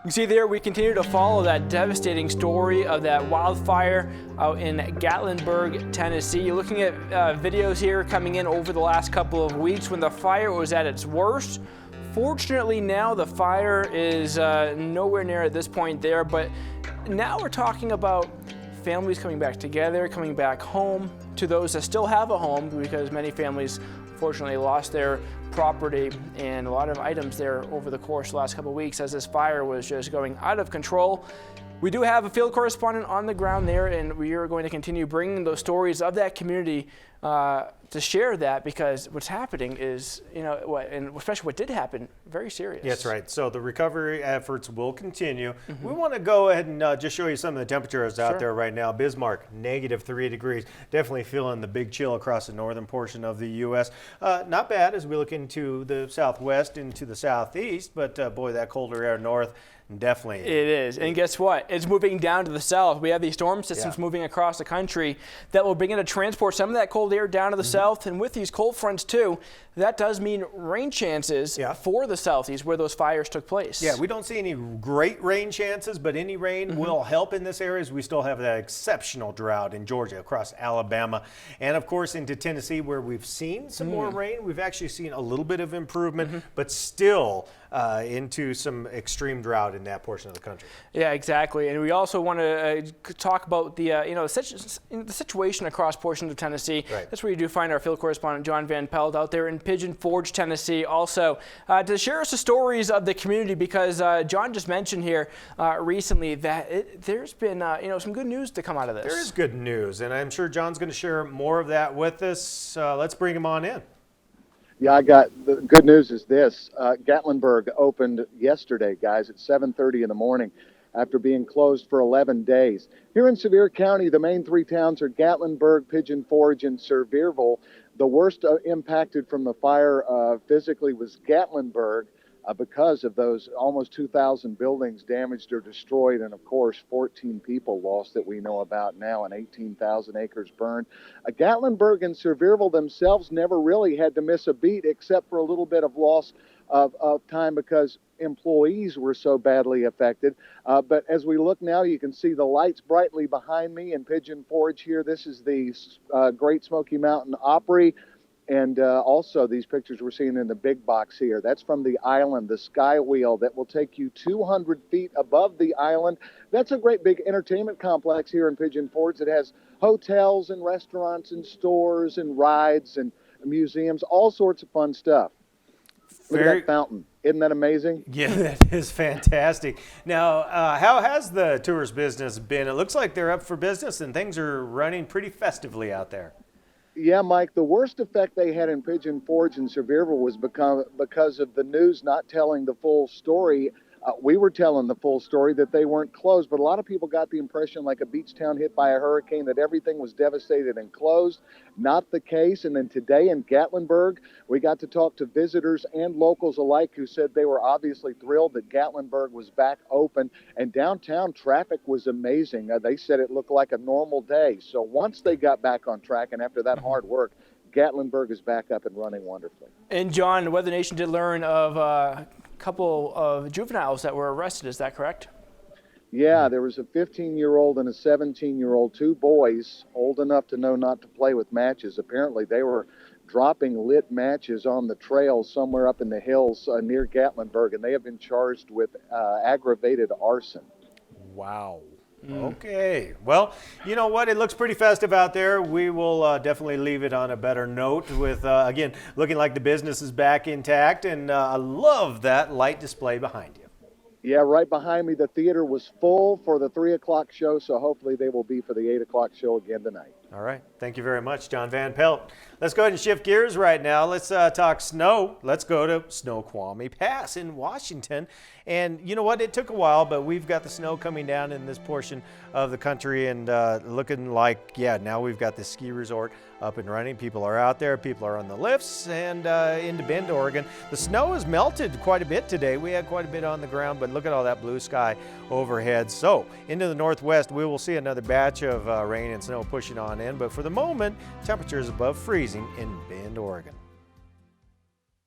You see there, we continue to follow that devastating story of that wildfire out in Gatlinburg, Tennessee. You're looking at videos here coming in over the last couple of weeks when the fire was at its worst. Fortunately, now the fire is nowhere near at this point there, but now we're talking about families coming back together, coming back home, to those that still have a home, because many families fortunately lost their property and a lot of items there over the course of the last couple of weeks as this fire was just going out of control. We do have a field correspondent on the ground there, and we are going to continue bringing those stories of that community to share that, because what's happening is, and especially what did happen, very serious. That's right. So the recovery efforts will continue. We want to go ahead and just show you some of the temperatures out there right now. Bismarck, -3 degrees. Definitely feeling the big chill across the northern portion of the U.S. Not bad as we look into the southwest, into the southeast, but boy, that colder air north. Definitely. It is. And guess what? It's moving down to the south. We have these storm systems moving across the country that will begin to transport some of that cold air down to the south. And with these cold fronts too, that does mean rain chances for the southeast where those fires took place. Yeah, we don't see any great rain chances, but any rain will help in this area as we still have that exceptional drought in Georgia, across Alabama, and of course into Tennessee, where we've seen some more rain. We've actually seen a little bit of improvement, but still into some extreme drought in that portion of the country. Yeah, exactly. And we also want to talk about the the situation across portions of Tennessee. Right. That's where you do find our field correspondent John Van Pelt out there in Pigeon Forge, Tennessee, also to share us the stories of the community, because John just mentioned here recently that there's been some good news to come out of this. There is good news, and I'm sure John's going to share more of that with us. Let's bring him on in. Yeah, the good news is this. Gatlinburg opened yesterday, guys, at 7:30 in the morning after being closed for 11 days. Here in Sevier County, the main three towns are Gatlinburg, Pigeon Forge, and Sevierville. The worst impacted from the fire physically was Gatlinburg, because of those almost 2,000 buildings damaged or destroyed, and of course 14 people lost that we know about now, and 18,000 acres burned. Gatlinburg and Sevierville themselves never really had to miss a beat, except for a little bit of loss of time because employees were so badly affected. But as we look now, you can see the lights brightly behind me in Pigeon Forge here. This is the Great Smoky Mountain Opry. And also these pictures we're seeing in the big box here, that's from the island, the Sky Wheel, that will take you 200 feet above the island. That's a great big entertainment complex here in Pigeon Forge. It has hotels and restaurants and stores and rides and museums, all sorts of fun stuff. Look at that fountain. Isn't that amazing? Yeah, that is fantastic. Now, how has the tourist business been? It looks like they're up for business and things are running pretty festively out there. Yeah, Mike, the worst effect they had in Pigeon Forge and Sevierville was because of the news not telling the full story. We were telling the full story that they weren't closed, but a lot of people got the impression, like a beach town hit by a hurricane, that everything was devastated and closed. Not the case. And then today in Gatlinburg, we got to talk to visitors and locals alike who said they were obviously thrilled that Gatlinburg was back open, and downtown traffic was amazing. They said it looked like a normal day. So once they got back on track, and after that hard work, Gatlinburg is back up and running wonderfully. And John, Weather Nation did learn of a couple of juveniles that were arrested. Is that correct? Yeah, there was a 15-year-old and a 17-year-old, two boys old enough to know not to play with matches. Apparently they were dropping lit matches on the trail somewhere up in the hills near Gatlinburg, and they have been charged with aggravated arson. Wow. Okay. Well, you know what? It looks pretty festive out there. We will definitely leave it on a better note with, again, looking like the business is back intact. And I love that light display behind you. Yeah, right behind me, the theater was full for the 3 o'clock show, so hopefully they will be for the 8 o'clock show again tonight. All right. Thank you very much, John Van Pelt. Let's go ahead and shift gears right now. Let's talk snow. Let's go to Snoqualmie Pass in Washington. And you know what? It took a while, but we've got the snow coming down in this portion of the country and looking like, yeah, now we've got the ski resort up and running. People are out there. People are on the lifts and into Bend, Oregon. The snow has melted quite a bit today. We had quite a bit on the ground, but look at all that blue sky overhead. So into the northwest, we will see another batch of rain and snow pushing on in. But for the moment, temperatures above freezing in Bend, Oregon.